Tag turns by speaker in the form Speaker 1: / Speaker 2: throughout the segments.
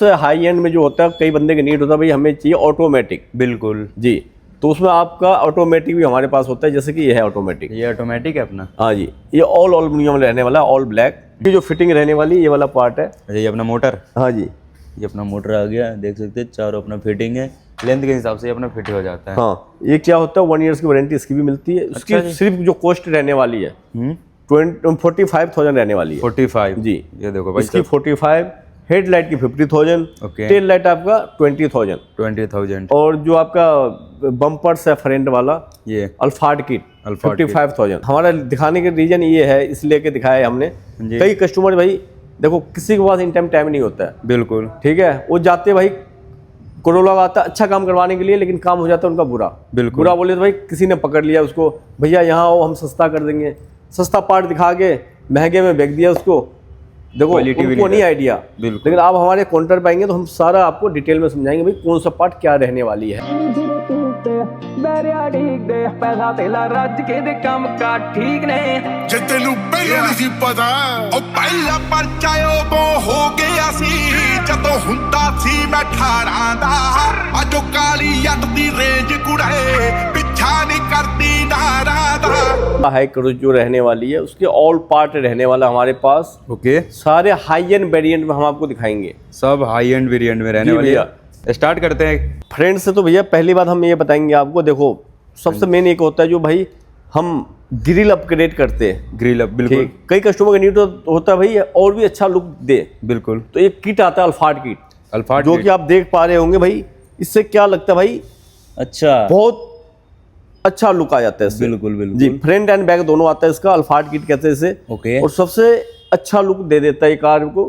Speaker 1: तो high and में जो होता है कई बंदे की नीड होता है भाई हमें चाहिए ऑटोमेटिक।
Speaker 2: बिल्कुल
Speaker 1: जी, तो उसमें आपका ऑटोमेटिक भी हमारे पास होता है, जैसे कि ये है ऑटोमेटिक।
Speaker 2: ये ऑटोमेटिक है अपना।
Speaker 1: हाँ जी, ये ऑल एल्युमिनियम रहने वाला है, ऑल ब्लैक। ये जो फिटिंग रहने वाली ये वाला पार्ट है।
Speaker 2: अच्छा, ये अपना मोटर।
Speaker 1: हाँ जी,
Speaker 2: ये अपना मोटर आ गया, देख सकते हैं चारों अपना फिटिंग है, लेंथ के हिसाब से ये अपना फिट हो जाता है।
Speaker 1: हाँ, ये क्या होता है 1 ईयर की वारंटी इसकी भी मिलती है। उसकी
Speaker 2: अच्छा जी।
Speaker 1: सिर्फ जो कॉस्ट रहने वाली है 45,000 रहने वाली है।
Speaker 2: 45
Speaker 1: जी,
Speaker 2: ये देखो भाई,
Speaker 1: इसकी 45, हेडलाइट की 50,000,
Speaker 2: ओके,
Speaker 1: टेल लाइट आपका 20,000,
Speaker 2: 20,000,
Speaker 1: और जो आपका बम्पर्स है फ्रंट वाला
Speaker 2: ये
Speaker 1: अल्फार्ड किट
Speaker 2: अल्फार्ड किट।
Speaker 1: 55,000। हमारा दिखाने का रीजन ये है, इसलिए के दिखाया है हमने।
Speaker 2: जी।
Speaker 1: कई कस्टमर भाई देखो किसी के पास इन टाइम नहीं होता है,
Speaker 2: बिल्कुल
Speaker 1: ठीक है, वो जाते भाई कोरोला का आता अच्छा काम करवाने के लिए, लेकिन काम हो जाता है उनका बुरा।
Speaker 2: बिल्कुल
Speaker 1: बुरा बोले तो भाई किसी ने पकड़ लिया उसको, भैया यहाँ आओ हम सस्ता कर देंगे, सस्ता पार्ट दिखा के महंगे में बेच दिया उसको। देखो
Speaker 2: क्वालिटी भी
Speaker 1: उनको नहीं आइडिया,
Speaker 2: बिल्कुल।
Speaker 1: लेकिन आप हमारे काउंटर पे आएंगे तो हम सारा आपको डिटेल में समझाएंगे भाई कौन सा पार्ट क्या रहने वाली है।
Speaker 3: पैसा तेला रज के दे काम का ठीक ने
Speaker 4: ਜੇ ਤੈਨੂੰ ਪਹਿਲਾਂ ਨਹੀਂ ਸੀ ਪਤਾ ਉਹ ਪਹਿਲਾ ਪਰਚਾ ਉਹ ਹੋ ਗਿਆ ਸੀ ਜਦੋਂ ਹੁੰਦਾ ਸੀ ਮੈਂ 18 ਦਾ ਅੱਜ ਉਹ ਕਾਲੀ ਜੱਟ ਦੀ ਰੇਂਜ ਕੁੜੇ ਪਿੱਛਾ ਨਹੀਂ ਕਰਦੀ ਨਾਰਾ ਦਾ।
Speaker 1: हाई क्रूज जो रहने वाली है उसके ऑल पार्ट रहने वाला हमारे पास।
Speaker 2: ओके,
Speaker 1: सारे हाई एंड वेरिएंट में हम आपको दिखाएंगे।
Speaker 2: सब हाई एंड वेरिएंट में रहने
Speaker 1: जी
Speaker 2: वाली
Speaker 1: भैया।
Speaker 2: है। स्टार्ट करते हैं
Speaker 1: फ्रेंड से। तो भैया पहली बात हम ये बताएंगे आपको, देखो सबसे मेन एक होता है जो भाई हम ग्रिल अपग्रेड करते हैं।
Speaker 2: ग्रिल अप, बिल्कुल
Speaker 1: ठीक, कई कस्टमर का नीड होता है भाई और भी अच्छा लुक दे,
Speaker 2: बिल्कुल।
Speaker 1: तो एक किट आता है अल्फार्ड किट,
Speaker 2: अल्फार्ड
Speaker 1: जो कि आप देख पा रहे होंगे भाई। इससे क्या लगता है भाई,
Speaker 2: अच्छा,
Speaker 1: बहुत अच्छा लुक आ जाता है इससे।
Speaker 2: बिल्कुल बिल्कुल
Speaker 1: जी, फ्रंट एंड बैक दोनों आता है इसका, अल्फार्ड किट कहते हैं इसे।
Speaker 2: ओके,
Speaker 1: और सबसे अच्छा लुक दे देता है कार को।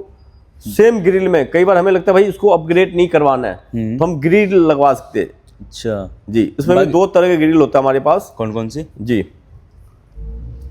Speaker 1: सेम ग्रिल में कई बार हमें लगता है भाई इसको अपग्रेड नहीं करवाना है तो हम ग्रिल लगवा सकते हैं।
Speaker 2: अच्छा
Speaker 1: जी, इसमें भी 2 तरह के ग्रिल होता है हमारे पास।
Speaker 2: कौन कौन सी?
Speaker 1: जी,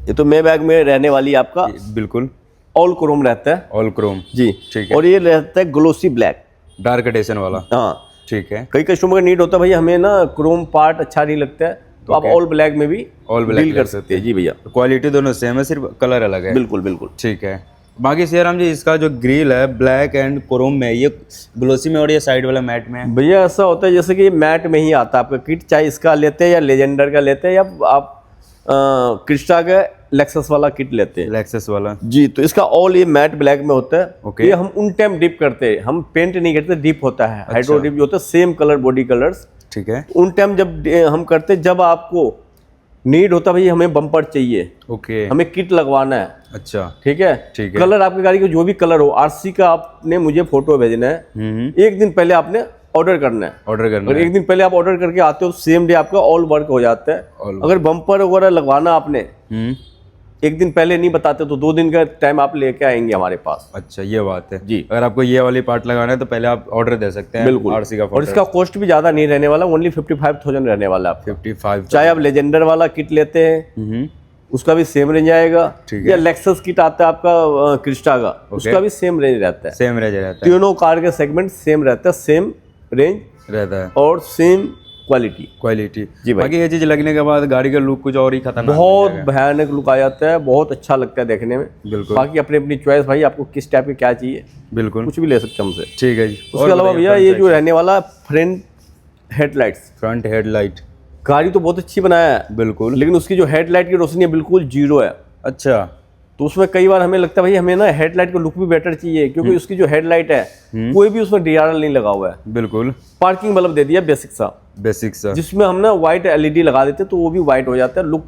Speaker 1: ये तो मे बैग में रहने वाली आपका
Speaker 2: बिल्कुल
Speaker 1: ऑल क्रोम रहता है।
Speaker 2: ऑल क्रोम,
Speaker 1: जी,
Speaker 2: ठीक है।
Speaker 1: और ये रहता है ग्लोसी ब्लैक,
Speaker 2: डार्क एडिशन वाला।
Speaker 1: हाँ
Speaker 2: ठीक है,
Speaker 1: कई कस्टमर का नीड होता है भाई हमें ना क्रोम पार्ट अच्छा नहीं लगता है, तो आप
Speaker 2: Okay.
Speaker 1: ऑल ब्लैक में भी
Speaker 2: ऑल ब्लैक
Speaker 1: डील कर सकते हैं। जी भैया,
Speaker 2: क्वालिटी दोनों सेम है, सिर्फ कलर अलग है।
Speaker 1: बिल्कुल बिल्कुल।
Speaker 2: ठीक है। बाकी सियाराम जी, इसका जो ग्रिल है ब्लैक एंड क्रोम में, ये ग्लोसी में और ये साइड वाला मैट में है।
Speaker 1: भैया ऐसा होता है जैसे कि ये मैट में ही आता है आपका किट, चाहे इसका लेते हैं या लेजेंडर का लेते हैं या आप क्रिस्टा का लेक्सस वाला किट लेते हैं।
Speaker 2: लेक्सस वाला,
Speaker 1: जी, तो इसका ऑल ये मैट ब्लैक में होता है।
Speaker 2: Okay.
Speaker 1: ये हम उन टाइम डिप करते हैं, हम पेंट नहीं करते, डिप होता है। हाइड्रो डिप जो होता है सेम कलर बॉडी कलर्स,
Speaker 2: ठीक है।
Speaker 1: उन टाइम जब हम करते हैं जब आपको नीड होता है भाई हमें बम्पर चाहिए,
Speaker 2: ओके,
Speaker 1: हमें किट लगवाना है,
Speaker 2: अच्छा,
Speaker 1: ठीक है।
Speaker 2: ठीक है।
Speaker 1: कलर आपकी गाड़ी का जो भी कलर हो, आरसी का आपने मुझे फोटो भेजना है, एक दिन पहले आपने ऑर्डर करना है।
Speaker 2: ऑर्डर करना
Speaker 1: और
Speaker 2: है।
Speaker 1: एक दिन पहले आप ऑर्डर करके आते हो, सेम डे आपका ऑल वर्क हो जाता है।
Speaker 2: All
Speaker 1: अगर बम्पर वगैरह लगवाना आपने
Speaker 2: हम्म,
Speaker 1: एक दिन पहले नहीं बताते तो 2 दिन का टाइम आप लेके आएंगे हमारे पास।
Speaker 2: अच्छा, ये बात है
Speaker 1: जी।
Speaker 2: अगर आपको ये वाली पार्ट लगाना है तो पहले आप ऑर्डर दे सकते हैं।
Speaker 1: बिल्कुल,
Speaker 2: आरसी का
Speaker 1: और इसका कॉस्ट भी ज्यादा नहीं रहने वाला, ओनली 55,000 रहने वाला आपका।
Speaker 2: 55,
Speaker 1: चाहे आप लेजेंडर वाला किट लेते हैं उसका भी सेम रेंज आएगा,
Speaker 2: ठीक है।
Speaker 1: या लेक्सस किट आता है आपका क्रिस्टा का, उसका भी सेम रेंज रहता है।
Speaker 2: सेम रेंज रहता है,
Speaker 1: तीनों कार के सेगमेंट सेम रहता है, सेम रेंज
Speaker 2: रहता है,
Speaker 1: और सेम क्वालिटी।
Speaker 2: क्वालिटी।
Speaker 1: जी भाई।
Speaker 2: बाकी ये चीज लगने के बाद गाड़ी का लुक कुछ और ही खतरनाक
Speaker 1: बहुत
Speaker 2: हो जाएगा।
Speaker 1: भयानक लुक आ जाता है, बहुत अच्छा लगता है देखने में।
Speaker 2: बिल्कुल
Speaker 1: बाकी अपनी अपनी चॉइस भाई, आपको किस टाइप के क्या चाहिए
Speaker 2: बिल्कुल,
Speaker 1: कुछ भी ले सकते हैं हमसे।
Speaker 2: ठीक है जी।
Speaker 1: उसके अलावा भैया ये जो रहने वाला फ्रंट हेडलाइट्स,
Speaker 2: फ्रंट हेडलाइट,
Speaker 1: गाड़ी तो बहुत अच्छी बनाया है
Speaker 2: बिल्कुल,
Speaker 1: लेकिन उसकी जो हेडलाइट की रोशनी है बिल्कुल जीरो है।
Speaker 2: अच्छा,
Speaker 1: तो उसमें कई बार हमें लगता है भाई हमें ना हेडलाइट का लुक भी बेटर चाहिए, क्योंकि उसकी जो हेडलाइट है कोई भी उसमें डीआरएल नहीं लगा हुआ है।
Speaker 2: बिल्कुल
Speaker 1: पार्किंग बल्ब दे दिया बेसिक सा,
Speaker 2: बेसिक्स,
Speaker 1: जिसमें हम ना व्हाइट एलईडी लगा देते तो वो भी व्हाइट हो जाता है लुक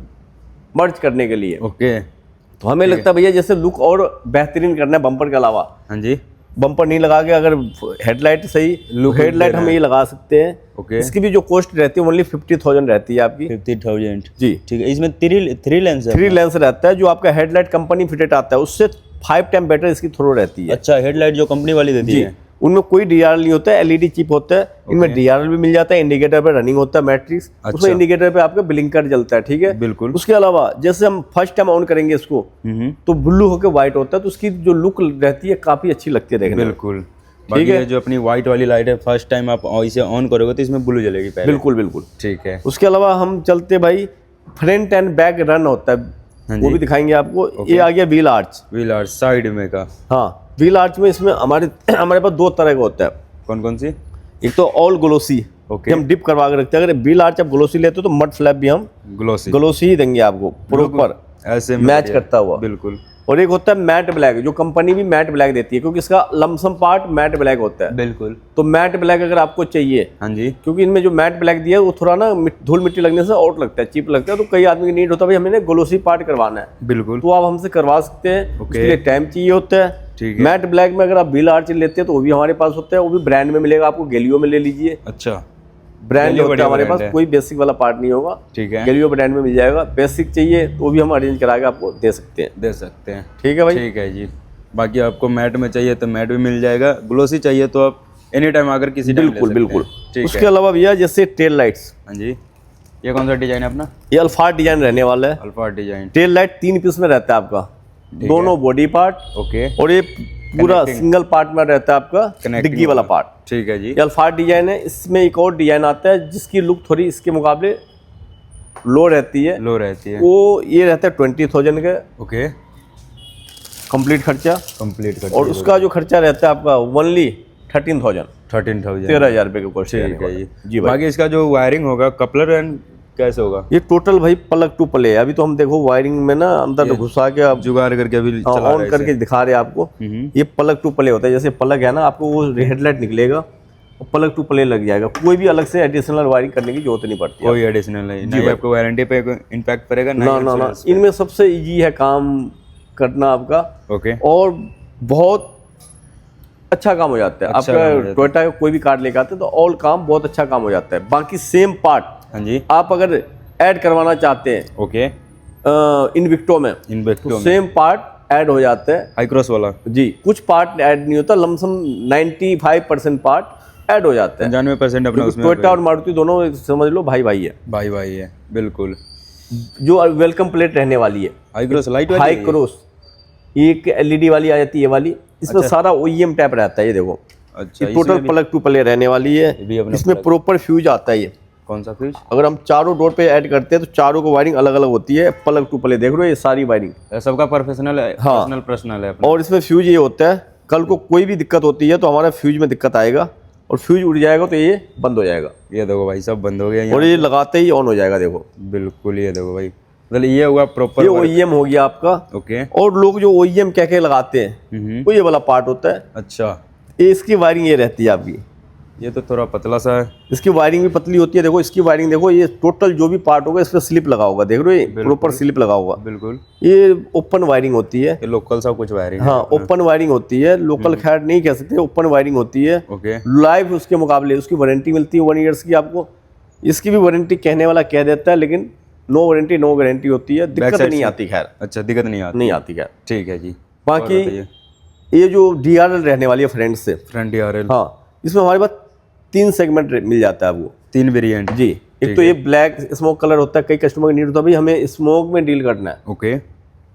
Speaker 1: मर्ज करने के लिए।
Speaker 2: ओके।
Speaker 1: तो हमें लगता है भैया जैसे लुक और बेहतरीन करना है बम्पर के अलावा,
Speaker 2: हाँ जी,
Speaker 1: बम्पर नहीं लगा के अगर हेडलाइट सही
Speaker 2: Look
Speaker 1: हेडलाइट
Speaker 2: देना
Speaker 1: हम
Speaker 2: है।
Speaker 1: ये लगा सकते हैं।
Speaker 2: ओके।
Speaker 1: इसकी भी जो कॉस्ट रहती है ओनली 50,000 रहती है आपकी।
Speaker 2: 50,000,
Speaker 1: जी,
Speaker 2: ठीक है। इसमें थ्री लेंस है?
Speaker 1: 3 लेंस रहता है, जो आपका हेडलाइट कंपनी फिटेड आता है उससे 5 टाइम बेटर इसकी थ्रो रहती है।
Speaker 2: अच्छा, हेडलाइट जो कंपनी वाली देती
Speaker 1: जी,
Speaker 2: है,
Speaker 1: उनमें कोई डीआरएल नहीं होता है, एलईडी चिप होता है। इनमें डीआरएल भी मिल जाता है, इंडिकेटर पे रनिंग होता है मैट्रिक्स,
Speaker 2: अच्छा।
Speaker 1: उसमें इंडिकेटर पे आपका ब्लिंकर जलता है, ठीक है।
Speaker 2: बिल्कुल।
Speaker 1: उसके अलावा जैसे हम फर्स्ट टाइम ऑन करेंगे इसको तो ब्लू होकर व्हाइट होता है, तो उसकी जो लुक रहती है काफी अच्छी लगती है देखने में।
Speaker 2: बिल्कुल। बाकी
Speaker 1: है।
Speaker 2: ये जो अपनी व्हाइट वाली लाइट है, फर्स्ट टाइम आप इसे ऑन करोगे तो इसमें ब्लू जलेगी पहले।
Speaker 1: बिल्कुल बिल्कुल,
Speaker 2: ठीक है।
Speaker 1: उसके अलावा हम चलते भाई फ्रंट एंड बैक रन होता है,
Speaker 2: हाँ
Speaker 1: वो
Speaker 2: जी।
Speaker 1: भी दिखाएंगे आपको। ये आ गया wheel arch.
Speaker 2: Wheel arch side में का,
Speaker 1: हाँ, व्हील आर्च में इसमें हमारे हमारे पास दो तरह का होता है।
Speaker 2: कौन कौन सी?
Speaker 1: एक तो ऑल ग्लोसी,
Speaker 2: ओके।
Speaker 1: हम डिप करवा के रखते हैं। अगर व्हील आर्च आप ग्लोसी लेते हो तो मड फ्लैप भी हम
Speaker 2: ग्लोसी
Speaker 1: ग्लोसी ही देंगे आपको, प्रॉपर
Speaker 2: ऐसे में
Speaker 1: मैच
Speaker 2: बढ़िया।
Speaker 1: करता हुआ।
Speaker 2: बिल्कुल
Speaker 1: और एक होता है मैट ब्लैक, जो कंपनी भी मैट ब्लैक देती है, क्योंकि इसका लमसम पार्ट मैट ब्लैक होता है।
Speaker 2: बिल्कुल।
Speaker 1: तो मैट ब्लैक अगर आपको चाहिए,
Speaker 2: हाँ जी।
Speaker 1: क्योंकि इनमें जो मैट ब्लैक दिया है वो थोड़ा ना धूल मिट्टी लगने से आउट लगता है, चीप लगता है, तो कई आदमी की नीड होता है भाई हमें ग्लोसी पार्ट करवाना है,
Speaker 2: बिल्कुल।
Speaker 1: तो आप हमसे करवा सकते हैं।
Speaker 2: ओके।
Speaker 1: उसके लिए टाइम चाहिए होता है।
Speaker 2: ठीक है।
Speaker 1: मैट ब्लैक में अगर आप व्हील आर्च लेते हैं तो वो भी हमारे पास होता है, वो भी ब्रांड में मिलेगा आपको। गेलियो में ले लीजिए,
Speaker 2: अच्छा
Speaker 1: ब्रांड
Speaker 2: गेलियो
Speaker 1: होता है
Speaker 2: बढ़िया
Speaker 1: हमारे
Speaker 2: brand
Speaker 1: पास,
Speaker 2: है।
Speaker 1: कोई बेसिक वाला पार्ट नहीं होगा।
Speaker 2: ठीक है।
Speaker 1: गेलियो ब्रांड में मिल जाएगा। बेसिक चाहिए तो वो भी हम अरेंज करा के आपको दे सकते हैं।
Speaker 2: दे सकते हैं।
Speaker 1: ठीक है भाई।
Speaker 2: ठीक है जी। बाकी आपको मैट में चाहिए तो मैट भी मिल जाएगा, ग्लोसी चाहिए तो आप एनी टाइम आकर किसी टाइम ले
Speaker 1: बिल्कुल
Speaker 2: सकते हैं।
Speaker 1: बिल्कुल।
Speaker 2: ठीक
Speaker 1: उसके
Speaker 2: है।
Speaker 1: अलावा भैया जैसे टेल लाइट्स,
Speaker 2: हाँ जी। ये कौन सा डिजाइन है अपना?
Speaker 1: ये अल्फा डिजाइन रहने वाला है।
Speaker 2: Alpha design.
Speaker 1: Tail light 3 piece में रहता है आपका, दोनों बॉडी पार्ट,
Speaker 2: ओके।
Speaker 1: और ये पूरा
Speaker 2: Connecting।
Speaker 1: सिंगल पार्ट में रहता है आपका
Speaker 2: Connecting
Speaker 1: डिग्गी वाला
Speaker 2: होगा।
Speaker 1: पार्ट।
Speaker 2: ठीक है जी।
Speaker 1: ये अल्फा डिजाइन है। इसमें एक और डिजाइन आता है जिसकी लुक थोड़ी इसके मुकाबले लो रहती है,
Speaker 2: लो रहती है।
Speaker 1: वो ये रहता है 20,000 का
Speaker 2: ओके।
Speaker 1: कंप्लीट खर्चा,
Speaker 2: कंप्लीट कर
Speaker 1: और उसका जो खर्चा रहता है आपका ओनली 13,000,
Speaker 2: 13,000।
Speaker 1: 13,000 रुपये का कोर्स।
Speaker 2: ठीक है जी।
Speaker 1: जी भाई।
Speaker 2: बाकी इसका जो वायरिंग होगा कपलर एंड कैसे होगा?
Speaker 1: ये टोटल भाई प्लग टू प्ले है। अभी तो हम देखो वायरिंग में ना अंदर घुसा के आप
Speaker 2: जुगाड़ करके अभी चला रहे
Speaker 1: ऑन
Speaker 2: हैं
Speaker 1: करके दिखा रहे हैं आपको। ये प्लग टू प्ले होता है। जैसे प्लग है ना, आपको वो हेडलाइट निकलेगा और प्लग टू प्ले लग जाएगा। कोई भी अलग से एडिशनल वायरिंग करने की जरूरत नहीं पड़ती है।
Speaker 2: कोई एडिशनल है नहीं, आपको वारंटी पे इम्पैक्ट पड़ेगा
Speaker 1: ना ना ना, इनमें सबसे इजी है काम करना आपका,
Speaker 2: ओके।
Speaker 1: और बहुत अच्छा काम हो जाता है।
Speaker 2: अच्छा काम हो
Speaker 1: आपका
Speaker 2: जाता है।
Speaker 1: टोयोटा का कोई भी कार लेकर आते हैं तो ऑल काम बहुत अच्छा काम हो जाता है। बाकी सेम पार्ट
Speaker 2: हाँ जी।
Speaker 1: आप अगर ऐड करवाना चाहते हैं
Speaker 2: ओके।
Speaker 1: इनविक्टो में,
Speaker 2: इनवेक्टो
Speaker 1: तो
Speaker 2: में
Speaker 1: सेम पार्ट ऐड हो जाते हैं।
Speaker 2: हाई क्रॉस वाला
Speaker 1: जी, कुछ पार्ट ऐड नहीं होता, लमसम 95% पार्ट ऐड हो जाता है।
Speaker 2: 95% अपना उसमें
Speaker 1: टोयोटा और मारुति दोनों समझ लो भाई भाई है।
Speaker 2: भाई भाई है। बिल्कुल।
Speaker 1: जो वेलकम प्लेट रहने वाली है,
Speaker 2: high cross light
Speaker 1: high cross, एक एलईडी वाली आ जाती है, ये वाली, इसमें सारा ओईएम टैप रहता है। ये देखो,
Speaker 2: अच्छा।
Speaker 1: ये टोटल प्लग टू प्ले रहने वाली है।
Speaker 2: भी अपना
Speaker 1: इसमें प्रॉपर फ्यूज आता है। ये
Speaker 2: कौन सा फ्यूज?
Speaker 1: अगर हम चारों डोर पे ऐड करते हैं तो चारों को वायरिंग अलग अलग होती है। प्लग टू प्ले देख रहे हो, ये सारी वायरिंग।
Speaker 2: सबका प्रोफेशनल है।
Speaker 1: हाँ।
Speaker 2: पर्सनल है अपना।
Speaker 1: और इसमें फ्यूज ये होता है, कल को कोई भी दिक्कत होती है तो हमारा फ्यूज में दिक्कत आएगा, और फ्यूज उड़ जाएगा तो ये बंद हो जाएगा,
Speaker 2: ये देखो भाई सब बंद हो गया यहाँ।
Speaker 1: और ये लगाते ही ऑन हो जाएगा। देखो
Speaker 2: बिल्कुल, ये देखो भाई, मतलब ये हुआ प्रॉपर।
Speaker 1: ये ओईएम हो गया आपका।
Speaker 2: ओके।
Speaker 1: और लोग जो ओईएम क्या क्या लगाते हैं, वो ये वाला पार्ट होता है।
Speaker 2: अच्छा।
Speaker 1: ये इसकी वायरिंग ये रहती है आपकी।
Speaker 2: ये तो थोड़ा पतला सा है।
Speaker 1: इसकी वायरिंग भी पतली होती है। देखो इसकी वायरिंग देखो, ये टोटल जो भी पार्ट होगा इस पर स्लिप लगा होगा, देख रहे हो, ये प्रॉपर स्लिप लगा होगा।
Speaker 2: बिल्कुल।
Speaker 1: ये ओपन वायरिंग होती है।
Speaker 2: ये लोकल सा कुछ वायरिंग।
Speaker 1: हाँ, ओपन वायरिंग होती है। लोकल खैर नहीं कह सकते, ओपन वायरिंग होती है।
Speaker 2: ओके।
Speaker 1: लाइव उसके मुकाबले उसकी वारंटी मिलती है 1 ईयर्स की आपको। इसकी भी वारंटी कहने वाला कह देता है, लेकिन नो वारंटी नो गारंटी होती है। दिक्कत
Speaker 2: side
Speaker 1: नहीं
Speaker 2: से?
Speaker 1: आती खैर,
Speaker 2: अच्छा, दिक्कत नहीं आती।
Speaker 1: नहीं आती खैर।
Speaker 2: ठीक है जी।
Speaker 1: बाकी
Speaker 2: और बताइए।
Speaker 1: ये जो DRL रहने वाली है फ्रंट से,
Speaker 2: फ्रंट DRL।
Speaker 1: हाँ, इसमें हमारे पास 3 सेगमेंट मिल जाता है आपको।
Speaker 2: 3 वेरिएंट।
Speaker 1: जी, एक तो ये ब्लैक स्मोक कलर होता है। कई कस्टमर का नीड होता है भाई हमें स्मोक में डील करना है,
Speaker 2: ओके।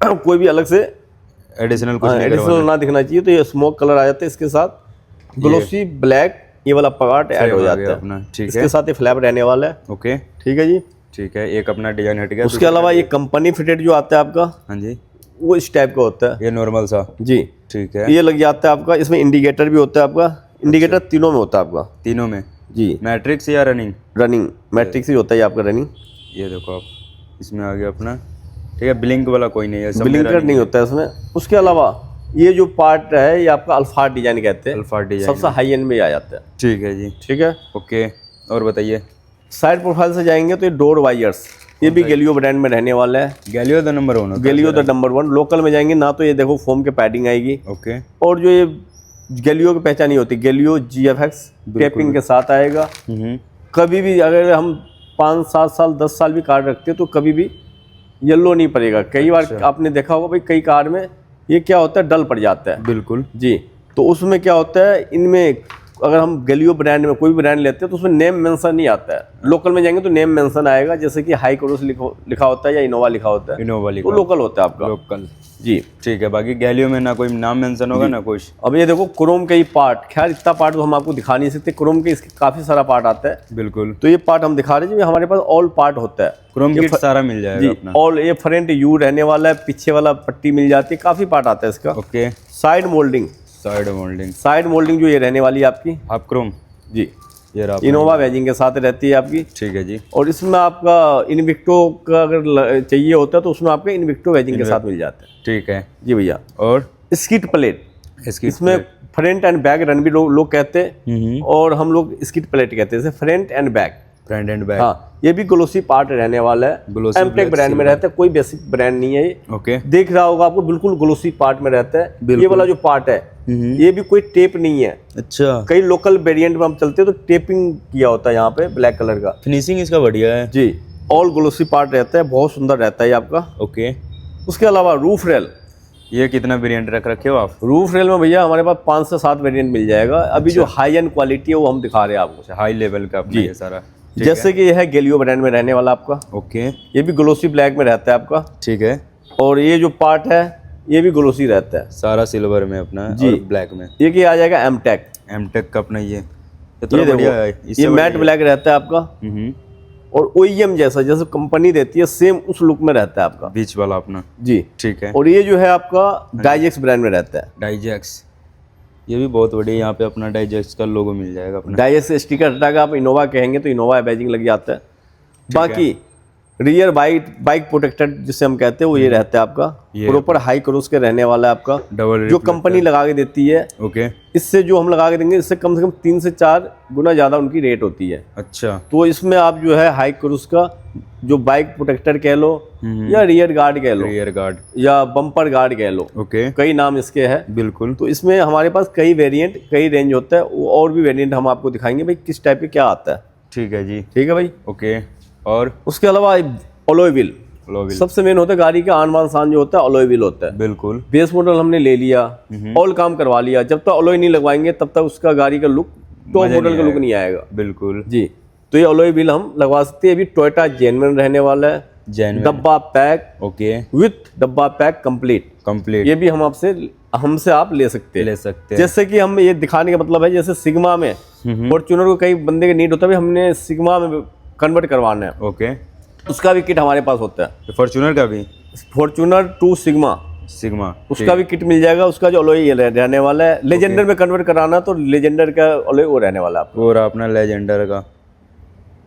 Speaker 1: कोई भी अलग से
Speaker 2: एडिशनल कुछ नहीं
Speaker 1: एडिशनल ना दिखना चाहिए, तो ये स्मोक कलर आ जाता है। इसके साथ ग्लोसी ब्लैक ये वाला पार्ट ऐड हो जाता है
Speaker 2: अपना। ठीक है।
Speaker 1: इसके साथ ये फ्लैप रहने वाला है।
Speaker 2: ओके।
Speaker 1: ठीक है जी।
Speaker 2: ठीक है, एक अपना डिजाइन हट गया।
Speaker 1: उसके अलावा ये कंपनी फिटेड जो आता है आपका,
Speaker 2: हाँ जी,
Speaker 1: वो इस टाइप का होता है।
Speaker 2: ये नॉर्मल सा।
Speaker 1: जी,
Speaker 2: ठीक है।
Speaker 1: ये लग जाता है आपका। इसमें इंडिकेटर भी होता है आपका। इंडिकेटर तीनों में होता है आपका।
Speaker 2: तीनों में?
Speaker 1: जी,
Speaker 2: मैट्रिक्स या रनिंग?
Speaker 1: रनिंग मैट्रिक्स ही होता है आपका रनिंग।
Speaker 2: ये देखो आप, इसमें आ गया अपना। ठीक है, ब्लिंक वाला कोई नहीं है, सब
Speaker 1: ब्लिंकर नहीं होता है इसमें। उसके अलावा ये जो पार्ट है ये आपका अल्फा डिजाइन कहते हैं।
Speaker 2: Alpha design.
Speaker 1: सबसे हाई एंड में आ जाता है।
Speaker 2: ठीक है जी।
Speaker 1: ठीक है।
Speaker 2: ओके, और बताइए।
Speaker 1: साइड प्रोफाइल से जाएंगे तो ये डोर वायर्स, ये भी गेलियो ब्रांड में रहने वाला है।
Speaker 2: गैलियो द नंबर 1।
Speaker 1: गेलियो द नंबर 1। लोकल में जाएंगे ना तो ये देखो फोम के पैडिंग आएगी,
Speaker 2: ओके।
Speaker 1: और जो ये गेलियो की पहचान नहीं होती, गेलियो GFX टेपिंग के साथ आएगा। कभी भी अगर हम 5, 7 साल 10 साल भी कार रखते हैं तो कभी भी येलो नहीं पड़ेगा। कई बार आपने देखा होगा भाई कई कार में ये क्या होता है, डल पड़ जाता है।
Speaker 2: बिल्कुल
Speaker 1: जी, तो उसमें क्या होता है, इनमें अगर हम गेलियो ब्रांड में कोई भी ब्रांड लेते हैं तो उसमें नेम मेंशन नहीं आता है। लोकल में जाएंगे तो नेम मेंशन आएगा, जैसे कि हाई क्रॉस लिखा होता है या इनोवा लिखा होता है,
Speaker 2: इनोवा
Speaker 1: तो लोकल होता है आपका।
Speaker 2: लोकल।
Speaker 1: जी,
Speaker 2: ठीक है। बाकी गैलियो में ना कोई नाम मेंशन होगा ना कुछ।
Speaker 1: अब ये देखो क्रोम के ही पार्ट, खैर इतना पार्ट तो हम आपको दिखा नहीं सकते, क्रोम के इसके काफ़ी सारा पार्ट आता है।
Speaker 2: बिल्कुल।
Speaker 1: तो ये पार्ट हम दिखा रहे हैं, हमारे पास ऑल पार्ट होता है।
Speaker 2: क्रोम किट सारा मिल जाएगा
Speaker 1: जी,
Speaker 2: अपना।
Speaker 1: ऑल। ये फ्रंट यू रहने वाला है, पीछे वाला पट्टी मिल जाती है, काफ़ी पार्ट आता है इसका।
Speaker 2: Okay.
Speaker 1: Side moulding
Speaker 2: side moulding,
Speaker 1: side moulding जो ये रहने वाली है आपकी
Speaker 2: हाफ क्रोम,
Speaker 1: जी,
Speaker 2: ये रहा।
Speaker 1: इनोवा बैजिंग के साथ रहती है आपकी।
Speaker 2: ठीक है जी।
Speaker 1: और इसमें आपका इनविक्टो का अगर चाहिए होता है तो उसमें आपका इनविक्टो बैजिंग के साथ मिल जाता है।
Speaker 2: ठीक है
Speaker 1: जी भैया।
Speaker 2: और
Speaker 1: स्किट प्लेट,
Speaker 2: इसकी
Speaker 1: इसमें फ्रंट एंड बैक रन भी लोग कहते हैं और हम लोग स्किट प्लेट कहते हैं, जैसे front end back.
Speaker 2: Front end back,
Speaker 1: हाँ, ये भी ग्लोसी पार्ट रहने वाला है,
Speaker 2: Glossy
Speaker 1: एमटेक
Speaker 2: black
Speaker 1: ब्रांड में रहता है, कोई बेसिक ब्रांड नहीं है ये।
Speaker 2: ओके।
Speaker 1: देख रहा होगा आपको, बिल्कुल ग्लोसी पार्ट में रहता है।
Speaker 2: बिल्कुल।
Speaker 1: ये वाला जो पार्ट है ये भी कोई टेप नहीं है।
Speaker 2: अच्छा,
Speaker 1: कई लोकल वेरिएंट में हम चलते हैं तो टेपिंग किया होता है यहाँ पे ब्लैक कलर का।
Speaker 2: फिनिशिंग इसका बढ़िया है
Speaker 1: जी, ऑल ग्लोसी पार्ट रहता है, बहुत सुंदर रहता है ये आपका।
Speaker 2: ओके।
Speaker 1: उसके अलावा रूफ रेल,
Speaker 2: ये कितना वेरिएंट रख रखे हो आप?
Speaker 1: रूफ रेल में भैया हमारे पास 5 से 7 वेरिएंट मिल जाएगा। अभी जो हाई एंड क्वालिटी है वो हम दिखा रहे हैं आपको।
Speaker 2: हाई लेवल का अपना ये सारा। ठीक
Speaker 1: जैसे कि ये है गैलियो ब्रांड में रहने वाला आपका,
Speaker 2: है। ओके।
Speaker 1: ये भी ग्लोसी ब्लैक में रहता है आपका।
Speaker 2: ठीक है।
Speaker 1: और ये जो पार्ट है ये भी ग्लोसी रहता है
Speaker 2: सारा सिल्वर में अपना
Speaker 1: जी।
Speaker 2: और ब्लैक में।
Speaker 1: ये कि आ जाएगा एमटेक,
Speaker 2: एमटेक का अपना ये
Speaker 1: ये
Speaker 2: तो बढ़िया है।
Speaker 1: देखो, ये मैट ब्लैक रहता है आपका और ओईएम जैसा जैसे कंपनी देती है सेम उस लुक में रहता है आपका।
Speaker 2: बीच वाला अपना।
Speaker 1: जी।
Speaker 2: ठीक है।
Speaker 1: और ये जो है आपका डाइजेक्स ब्रांड में रहता है।
Speaker 2: डाइजेक्स, ये भी बहुत बढ़िया। यहाँ पे अपना डाइजेक्स का लोगो मिल जाएगा अपना।
Speaker 1: डाइजेक्स स्टिकर हटाकर आप इनोवा कहेंगे तो इनोवा बैजिंग लग जाता है। बाकी रियर बाइक प्रोटेक्टर जिसे हम कहते हैं वो ये रहता है आपका, प्रॉपर हाई क्रूज के रहने वाला है आपका,
Speaker 2: डबल
Speaker 1: जो कंपनी लगा के देती है।
Speaker 2: ओके।
Speaker 1: इससे जो हम लगा के देंगे इससे कम से कम 3 से 4 गुना ज़्यादा उनकी रेट होती है।
Speaker 2: अच्छा।
Speaker 1: तो इसमें आप जो है हाई क्रूज का जो बाइक प्रोटेक्टर कह लो या रियर गार्ड कह लो
Speaker 2: रियर गार्ड
Speaker 1: या बम्पर गार्ड कह लो,
Speaker 2: ओके,
Speaker 1: कई नाम इसके हैं।
Speaker 2: बिल्कुल।
Speaker 1: तो इसमें हमारे पास कई वेरिएंट, कई रेंज होता है। वो और भी वेरिएंट हम आपको दिखाएंगे भाई किस टाइप के क्या आता है।
Speaker 2: ठीक है जी।
Speaker 1: ठीक है भाई।
Speaker 2: ओके। और
Speaker 1: उसके अलावा अलॉय व्हील, सबसे मेन होता है गाड़ी का आन बान शान जो होता है अलॉय व्हील होता है।
Speaker 2: बिल्कुल।
Speaker 1: बेस मॉडल हमने ले लिया, ऑल काम करवा लिया, जब तक अलॉय नहीं लगवाएंगे तब तक उसका गाड़ी का लुक टॉप मॉडल का लुक नहीं आएगा।
Speaker 2: बिल्कुल
Speaker 1: जी। तो ये अलॉय व्हील हम लगवा सकते हैं। अभी टोयोटा जेन्युइन रहने वाला है, डब्बा पैक,
Speaker 2: ओके,
Speaker 1: विथ डब्बा पैक कंप्लीट। ये भी हम हमसे आप ले सकते हैं। जैसे कि हम ये दिखाने का मतलब है, जैसे सिग्मा में फॉर्च्यूनर को कई बंदे का नीड होता है, हमने सिग्मा में कन्वर्ट करवाना है,
Speaker 2: ओके,
Speaker 1: उसका भी किट हमारे पास होता है।
Speaker 2: फॉर्च्यूनर का भी,
Speaker 1: फॉर्च्यूनर टू सिग्मा उसका भी किट मिल जाएगा। उसका जो अलॉय रहने वाला है, लेजेंडर में कन्वर्ट कराना तो लेजेंडर का अलॉय वो रहने वाला है
Speaker 2: वो रहा अपना लेजेंडर का।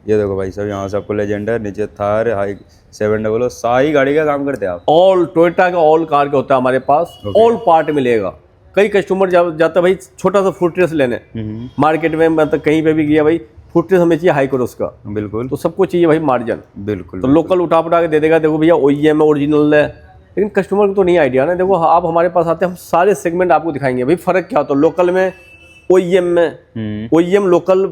Speaker 2: ये देखो भाई साहब, यहाँ से आपको लेजेंडर, नीचे थार, हाई 700 सारी गाड़ी का काम करते हैं आप।
Speaker 1: ऑल टोयोटा का ऑल कार का होता है हमारे पास, ऑल पार्ट मिलेगा। कई कस्टमर जाता है भाई छोटा सा फुट रेस लेने मार्केट में, मतलब कहीं पे भी गया भाई फुट रेस हमें चाहिए हाई क्रोस का,
Speaker 2: बिल्कुल,
Speaker 1: तो सबको चाहिए भाई मार्जिन,
Speaker 2: बिल्कुल,
Speaker 1: तो लोकल उठा के दे देगा। देखो भैया ओईएम है, ओरिजिनल है, लेकिन कस्टमर को तो नहीं आइडिया ना। देखो आप हमारे पास आते हैं, हम सारे सेगमेंट आपको दिखाएंगे भाई फर्क क्या होता है लोकल में ओईएम में। ओईएम लोकल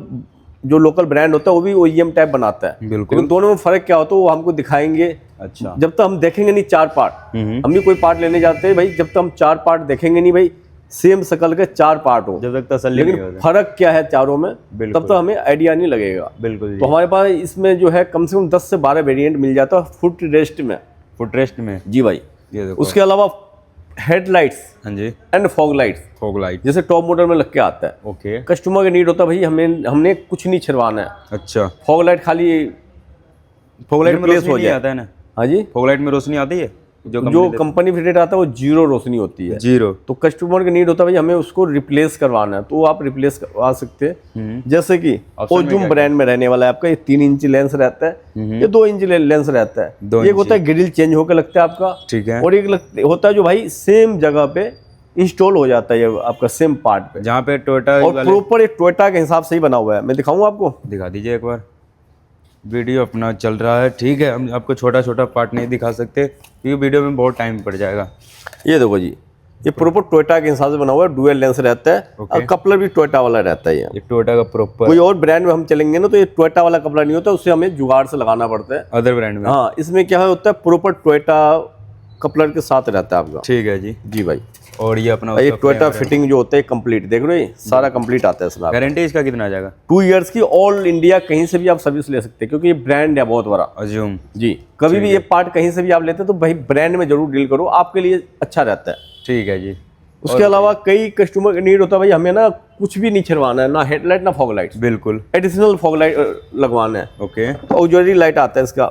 Speaker 1: जो लोकल ब्रांड होता है वो भी ओईएम टाइप बनाता है,
Speaker 2: बिल्कुल,
Speaker 1: लेकिन दोनों में फर्क क्या होता है वो हमको दिखाएंगे।
Speaker 2: अच्छा,
Speaker 1: जब तक हम देखेंगे नहीं 4 पार्ट, हम भी कोई पार्ट लेने जाते हैं भाई, जब तक हम 4 पार्ट देखेंगे नहीं भाई, सेम शकल के 4 पार्ट हो,
Speaker 2: जब तक तसल्ली नहीं
Speaker 1: लेकिन
Speaker 2: होता,
Speaker 1: फर्क क्या है चारों में, तब तक हमें आइडिया नहीं लगेगा।
Speaker 2: बिल्कुल।
Speaker 1: तो हमारे पास इसमें जो है कम से कम 10 से 12 वेरिएंट मिल जाता है फुट रेस्ट में। जी भाई।
Speaker 2: ये देखो,
Speaker 1: उसके अलावा हेडलाइट्स
Speaker 2: हाँ जी,
Speaker 1: and fog lights,
Speaker 2: fog light,
Speaker 1: जैसे टॉप मॉडल में लग के आता है।
Speaker 2: ओके,
Speaker 1: कस्टमर का नीड होता है भाई हमने कुछ नहीं छिड़वाना है,
Speaker 2: अच्छा,
Speaker 1: फॉग लाइट खाली फॉग लाइट
Speaker 2: में रोशनी नहीं आता है ना?
Speaker 1: हाँ जी,
Speaker 2: फॉग लाइट में रोशनी आती है
Speaker 1: जो कंपनी फिटेड आता है वो 0 रोशनी होती है,
Speaker 2: 0।
Speaker 1: तो कस्टमर का नीड होता है भाई हमें उसको रिप्लेस करवाना है, तो आप रिप्लेस करवा सकते हैं। जैसे कि ओजूम ब्रांड में रहने वाला है आपका, ये 3 इंच लेंस रहता है, ये 2 इंच लेंस रहता है। एक होता है ग्रिल चेंज होकर लगता है आपका,
Speaker 2: ठीक है,
Speaker 1: और एक होता है जो भाई सेम जगह पे इंस्टॉल हो जाता है, ये आपका सेम पार्ट पे,
Speaker 2: जहाँ पे टोयोटा
Speaker 1: और प्रॉपर एक टोयोटा के हिसाब से ही बना हुआ है। मैं दिखाऊं आपको,
Speaker 2: दिखा दीजिए एक बार। वीडियो अपना चल रहा है, ठीक है, हम आपको छोटा छोटा पार्ट नहीं दिखा सकते क्योंकि वीडियो में बहुत टाइम पड़ जाएगा।
Speaker 1: ये देखो जी, ये प्रॉपर टोयोटा के हिसाब से बना हुआ है, डुअल लेंस रहता है, और कपलर भी टोयोटा वाला रहता है।
Speaker 2: ये टोयोटा का प्रॉपर,
Speaker 1: कोई और ब्रांड में हम चलेंगे ना तो ये टोयोटा वाला कपलर नहीं होता, उससे हमें जुगाड़ से लगाना पड़ता है
Speaker 2: अदर ब्रांड में।
Speaker 1: हाँ, इसमें क्या होता है प्रॉपर टोयोटा कपलर के साथ रहता है आपका।
Speaker 2: ठीक है जी।
Speaker 1: जी भाई।
Speaker 2: और ये अपना
Speaker 1: ये टोयोटा फिटिंग जो होता है कंप्लीट, देख रहे हो सारा कंप्लीट आता है इसमें।
Speaker 2: गारंटी इसका कितना आ जाएगा?
Speaker 1: 2 इयर्स की, ऑल इंडिया कहीं से भी आप सर्विस ले सकते हैं, क्योंकि ये ब्रांड है बहुत बड़ा।
Speaker 2: अज्यूम
Speaker 1: जी, कभी भी ये पार्ट कहीं से भी आप लेते हैं तो भाई ब्रांड में जरूर डील करो, आपके लिए अच्छा रहता है।
Speaker 2: ठीक है जी।
Speaker 1: उसके अलावा कई कस्टमर का नीड होता है भाई हमें ना कुछ भी नहीं छिड़वाना है, ना हेडलाइट ना फॉग लाइट,
Speaker 2: बिल्कुल
Speaker 1: एडिशनल फॉग लाइट लगवाना है।
Speaker 2: ओके,
Speaker 1: ऑक्सिलरी लाइट आता है इसका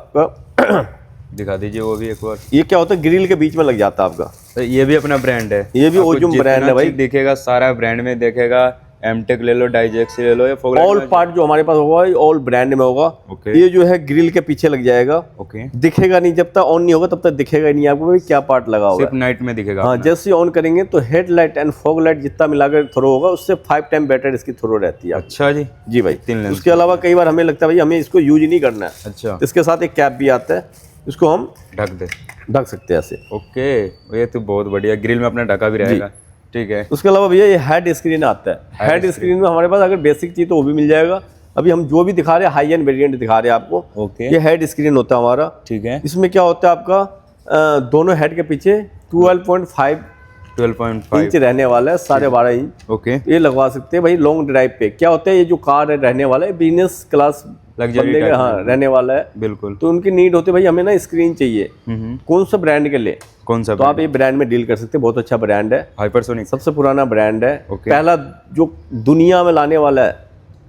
Speaker 2: दिखा दीजिए वो भी एक बार।
Speaker 1: ये क्या होता है, ग्रिल के बीच में लग जाता है आपका।
Speaker 2: तो ये भी अपना ब्रांड है,
Speaker 1: ये भी
Speaker 2: आपको
Speaker 1: ओजुम
Speaker 2: जितना
Speaker 1: ब्रांड है भाई।
Speaker 2: चीज़ दिखेगा सारा ब्रांड में देखेगा। एमटेक ले लो, डाइजेक्स ले लो, या
Speaker 1: ऑल पार्ट जो हमारे पास होगा ऑल ब्रांड में होगा।
Speaker 2: ओके।
Speaker 1: ये जो है ग्रिल के पीछे लग जाएगा,
Speaker 2: ओके।
Speaker 1: दिखेगा नहीं, जब तक ऑन नहीं होगा तब तक दिखेगा ही नहीं आपको भाई क्या पार्ट लगा होगा।
Speaker 2: सिर्फ नाइट में दिखेगा।
Speaker 1: हाँ, जैसे ऑन करेंगे तो हेडलाइट एंड फॉग लाइट जितना मिलाकर थ्रो होगा उससे 5 टाइम बेटर इसकी थ्रो रहती है।
Speaker 2: अच्छा जी।
Speaker 1: जी भाई।
Speaker 2: 3 लेंस।
Speaker 1: उसके अलावा कई बार हमें लगता है भाई हमें इसको यूज नहीं करना है,
Speaker 2: अच्छा।
Speaker 1: तो इसके साथ एक कैप भी आता है, इसको हम
Speaker 2: ढक दे।
Speaker 1: ढक सकते हैं ऐसे।
Speaker 2: ओके, ये तो बहुत बढ़िया, ग्रिल में अपना ढका भी रहेगा। ठीक है।
Speaker 1: उसके अलावा भैया ये हेड स्क्रीन आता है। हेड स्क्रीन में हमारे पास अगर बेसिक चाहिए तो वो भी मिल जाएगा। अभी हम जो भी दिखा रहे हैं हाई एंड वेरिएंट दिखा रहे हैं आपको।
Speaker 2: ओके।
Speaker 1: ये हेड स्क्रीन होता है हमारा।
Speaker 2: ठीक है।
Speaker 1: इसमें क्या होता है आपका दोनों हेड के पीछे 12.5 इंच रहने वाला है, 12.5 इंच।
Speaker 2: ओके।
Speaker 1: ये लगवा सकते हैं भाई लॉन्ग ड्राइव पे। क्या होता है, ये जो कार है रहने वाला है बिजनेस क्लास
Speaker 2: Luxury
Speaker 1: बंदे
Speaker 2: type
Speaker 1: का, हाँ रहने वाला है,
Speaker 2: बिल्कुल।
Speaker 1: तो उनकी नीड होती है भाई हमें ना स्क्रीन चाहिए। कौन सा ब्रांड के लिए,
Speaker 2: कौन सा?
Speaker 1: तो आप ये ब्रांड में डील कर सकते हैं, बहुत अच्छा ब्रांड है,
Speaker 2: हाइपरसोनिक।
Speaker 1: सबसे पुराना ब्रांड है।
Speaker 2: ओके।
Speaker 1: पहला जो दुनिया में लाने वाला है,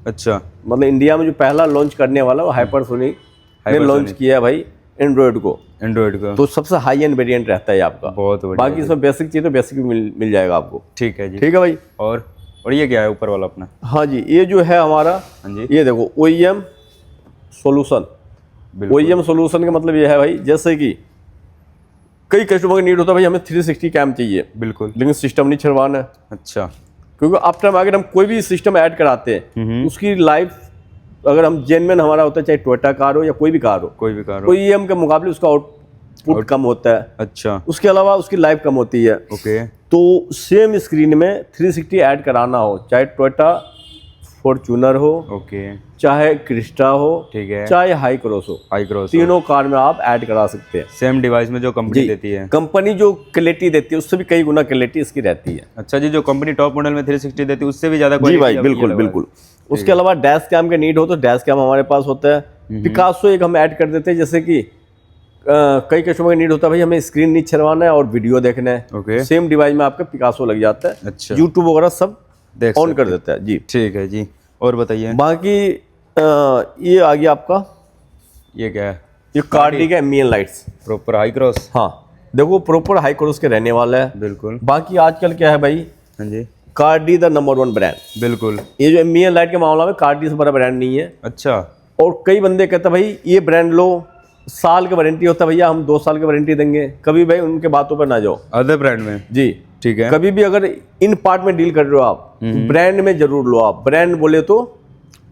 Speaker 2: अच्छा।
Speaker 1: मतलब इंडिया में जो पहला लॉन्च करने वाला वो हाइपरसोनिक ने लॉन्च किया है भाई एंड्रॉइड को।
Speaker 2: एंड्रॉइड का
Speaker 1: तो सबसे हाई एंड वेरिएंट रहता है आपका।
Speaker 2: बहुत बढ़िया।
Speaker 1: बाकी इसमें बेसिक चाहिए तो बेसिक भी मिल जाएगा आपको।
Speaker 2: ठीक है जी।
Speaker 1: ठीक है भाई।
Speaker 2: और ये क्या है ऊपर वाला अपना?
Speaker 1: हाँ जी, ये जो है हमारा,
Speaker 2: हाँ जी।
Speaker 1: ये देखो OEM सॉल्यूशन। OEM सॉल्यूशन का मतलब ये है भाई, जैसे कि कई कस्टमर का नीड होता है भाई हमें 360 कैम चाहिए,
Speaker 2: बिल्कुल।
Speaker 1: लेकिन सिस्टम नहीं छड़वाना है,
Speaker 2: अच्छा।
Speaker 1: क्योंकि आफ्टर अगर हम कोई भी सिस्टम ऐड कराते हैं उसकी लाइफ, अगर हम जेन्युइन हमारा होता है, चाहे टोयोटा कार हो या कोई भी कार हो,
Speaker 2: कोई भी कार हो।
Speaker 1: OEM के मुकाबले उसका आउटपुट कम होता है।
Speaker 2: अच्छा।
Speaker 1: उसके अलावा उसकी लाइफ कम होती है।
Speaker 2: ओके।
Speaker 1: तो सेम स्क्रीन में 360 ऐड कराना हो, चाहे टोयोटा फॉर्च्यूनर हो,
Speaker 2: ओके।
Speaker 1: चाहे क्रिस्टा हो,
Speaker 2: ठीक है।
Speaker 1: चाहे हाई क्रॉस हो,
Speaker 2: हाई क्रॉस।
Speaker 1: तीनों कार में आप ऐड करा सकते हैं।
Speaker 2: सेम डिवाइस में जो कंपनी देती है।
Speaker 1: कंपनी जो क्वालिटी देती है उससे भी कई गुना क्वालिटी इसकी रहती है।
Speaker 2: अच्छा जी, जो कंपनी टॉप मॉडल में 360 देती है उससे भी ज्यादा
Speaker 1: जी
Speaker 2: क्वालिटी
Speaker 1: भाई, बिल्कुल बिल्कुल। उसके अलावा डैश कैम के नीड हो तो डैश कैम हमारे पास होता है। पिकासो एक हम ऐड कर देते हैं, जैसे कि कई कस्टमर का नीड होता है भाई हमें स्क्रीन नहीं छड़वाना है और वीडियो देखना है,
Speaker 2: ओके।
Speaker 1: सेम डिवाइस में आपका पिकासो लग जाता है।
Speaker 2: अच्छा।
Speaker 1: यूट्यूब वगैरह सब
Speaker 2: देख
Speaker 1: ऑन कर देता है जी।
Speaker 2: ठीक है जी। और बताइए
Speaker 1: बाकी ये आ गया आपका,
Speaker 2: ये क्या है?
Speaker 1: ये कार्डी का ambient lights.
Speaker 2: Proper high cross.
Speaker 1: हाँ देखो, प्रॉपर हाई क्रॉस के रहने वाला है।
Speaker 2: बिल्कुल।
Speaker 1: बाकी आजकल क्या है भाई,
Speaker 2: हाँ जी।
Speaker 1: कार्डी द नंबर 1 ब्रांड।
Speaker 2: बिल्कुल।
Speaker 1: ये जो एम्बिएंट लाइट के मामला में कार्डी से बड़ा ब्रांड नहीं है।
Speaker 2: अच्छा।
Speaker 1: और कई बंदे कहते हैं भाई ये ब्रांड लो, साल का वारंटी होता है भैया, हम 2 साल की वारंटी देंगे। कभी भाई उनके बातों पर ना जाओ
Speaker 2: अदर ब्रांड में।
Speaker 1: जी।
Speaker 2: ठीक है।
Speaker 1: कभी भी अगर इन पार्ट में डील कर रहे हो आप, ब्रांड में जरूर लो आप। ब्रांड बोले तो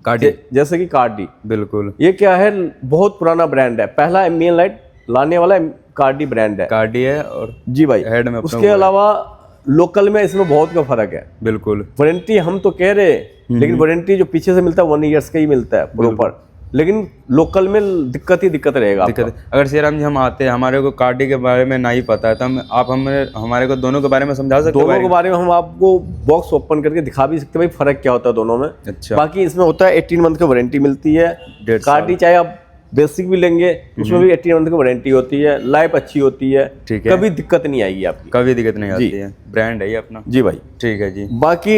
Speaker 2: कार्डी।
Speaker 1: जैसे कि कार्डी,
Speaker 2: बिल्कुल।
Speaker 1: ये क्या है, बहुत पुराना ब्रांड है, पहला एम्बिएंट लाइट लाने वाला कार्डी ब्रांड है।
Speaker 2: कार्डी है। और
Speaker 1: जी भाई।
Speaker 2: हेड में
Speaker 1: उसके अलावा लोकल में इसमें बहुत का फर्क है।
Speaker 2: बिल्कुल।
Speaker 1: वारंटी हम तो कह रहे हैं, लेकिन वारंटी जो पीछे से मिलता है 1 ईयर्स का ही मिलता है प्रॉपर, लेकिन लोकल में दिक्कत रहेगा आपका।
Speaker 2: अगर श्रीराम जी हम आते हैं, हमारे को कार्डी के बारे में नहीं पता है, तो आप हमारे को दोनों के बारे में समझा सकते हैं?
Speaker 1: दोनों के बारे में हम आपको बॉक्स ओपन करके दिखा भी सकते हैं भाई फर्क क्या होता है दोनों में।
Speaker 2: अच्छा।
Speaker 1: बाकी इसमें होता है 18 मंथ की वारंटी मिलती है।
Speaker 2: 1.5
Speaker 1: कार्डी चाहे आप बेसिक भी लेंगे उसमें भी 18 मंथ की वारंटी होती है, लाइफ अच्छी होती है।
Speaker 2: ठीक है।
Speaker 1: कभी दिक्कत नहीं आएगी आपकी,
Speaker 2: कभी दिक्कत नहीं आती है। ब्रांड है ये अपना।
Speaker 1: जी भाई।
Speaker 2: ठीक है जी।
Speaker 1: बाकी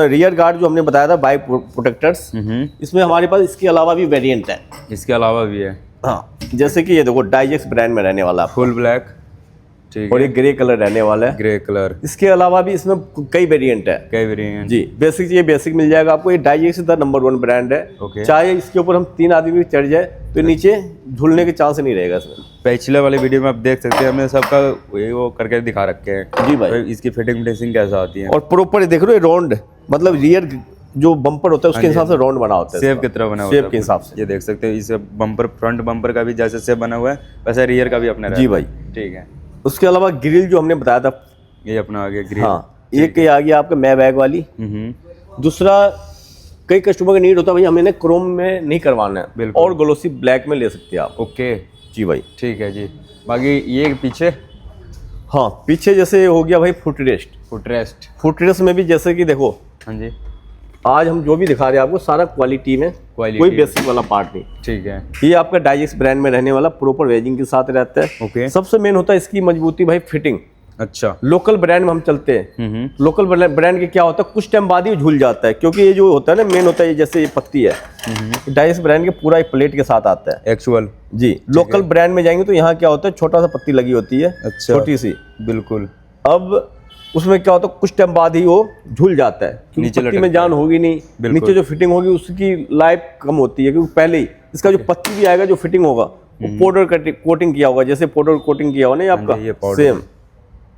Speaker 1: रियर गार्ड जो हमने बताया था बाइक प्रोटेक्टर्स, इसमें हमारे पास इसके अलावा भी वेरिएंट है।
Speaker 2: इसके अलावा भी है।
Speaker 1: हाँ, जैसे कि ये देखो डाइजेक्स ब्रांड में रहने वाला है
Speaker 2: फुल ब्लैक। ठीक
Speaker 1: और
Speaker 2: है।
Speaker 1: ये ग्रे कलर रहने वाला है।
Speaker 2: Grey colour.
Speaker 1: इसके अलावा भी इसमें कई वेरिएंट है।
Speaker 2: कई वेरिएंट।
Speaker 1: जी। बेसिक चाहिए बेसिक मिल जाएगा आपको। ये डाइजेक्स द नंबर 1 ब्रांड है।
Speaker 2: ओके।
Speaker 1: चाहे इसके ऊपर हम 3 आदमी भी चढ़ जाए तो नीचे झूलने के चांस नहीं रहेगा इसमें।
Speaker 2: पिछले वाले वीडियो में आप देख सकते हैं, हमने सबका वो करके दिखा रखे हैं।
Speaker 1: जी भाई।
Speaker 2: तो इसकी फिटिंग कैसा आती है?
Speaker 1: और प्रॉपर देख रहे हो राउंड, मतलब रियर जो बम्पर होता है उसके हिसाब से राउंड बना होता है।
Speaker 2: सेब की तरह बना हुआ है।
Speaker 1: सेब के हिसाब से
Speaker 2: ये देख सकते हैं, इस बम्पर फ्रंट बम्पर का भी जैसे सेब बना हुआ है वैसे रियर का भी अपना
Speaker 1: जी भाई।
Speaker 2: ठीक है।
Speaker 1: उसके अलावा ग्रिल जो हमने बताया था,
Speaker 2: ये अपना आ गया ग्रिल।
Speaker 1: हाँ, एक आ गया आपका मै बैग वाली। दूसरा, कई कस्टमर का नीड होता है भाई हमें क्रोम में नहीं करवाना है,
Speaker 2: बिल्कुल।
Speaker 1: और ग्लोसी ब्लैक में ले सकते हैं आप।
Speaker 2: ओके।
Speaker 1: जी भाई।
Speaker 2: ठीक है जी। बाकी ये पीछे,
Speaker 1: हाँ, पीछे जैसे हो गया भाई फुट रेस्ट। फुट रेस्ट में भी जैसे कि देखो,
Speaker 2: हाँ जी,
Speaker 1: आज हम जो भी दिखा रहे हैं आपको सारा क्वालिटी में, कोई बेसिक वाला पार्ट नहीं।
Speaker 2: ठीक है।
Speaker 1: ये आपका डाइजेक्स ब्रांड में रहने वाला, प्रॉपर वेजिंग के साथ रहता है।
Speaker 2: ओके।
Speaker 1: सबसे मेन होता है इसकी मजबूती भाई, फिटिंग।
Speaker 2: अच्छा।
Speaker 1: लोकल ब्रांड में हम चलते हैं। लोकल ब्रांड के क्या होता है, कुछ टाइम बाद ही झूल जाता है, क्योंकि ये जो होता है ना मेन होता है, ये जैसे ये पत्ती है डाइस ब्रांड के पूरा एक प्लेट के साथ आता है
Speaker 2: एक्चुअल।
Speaker 1: जी। लोकल ब्रांड में जाएंगे तो यहाँ क्या होता है, छोटा सा पत्ती लगी होती है,
Speaker 2: अच्छा।
Speaker 1: छोटी सी।
Speaker 2: बिल्कुल।
Speaker 1: अब उसमें क्या होता है, कुछ टाइम बाद ही वो झूल जाता है, क्योंकि
Speaker 2: नीचे
Speaker 1: पत्ती
Speaker 2: लटकता
Speaker 1: में जान होगी नहीं,
Speaker 2: बिल्कुल।
Speaker 1: नीचे जो फिटिंग होगी उसकी लाइफ कम होती है, क्योंकि पहले ही इसका जो पत्ती भी आएगा, जो फिटिंग होगा वो पाउडर कोटिंग किया होगा, जैसे पाउडर कोटिंग किया होगा नहीं आपका,
Speaker 2: ये powder
Speaker 1: सेम।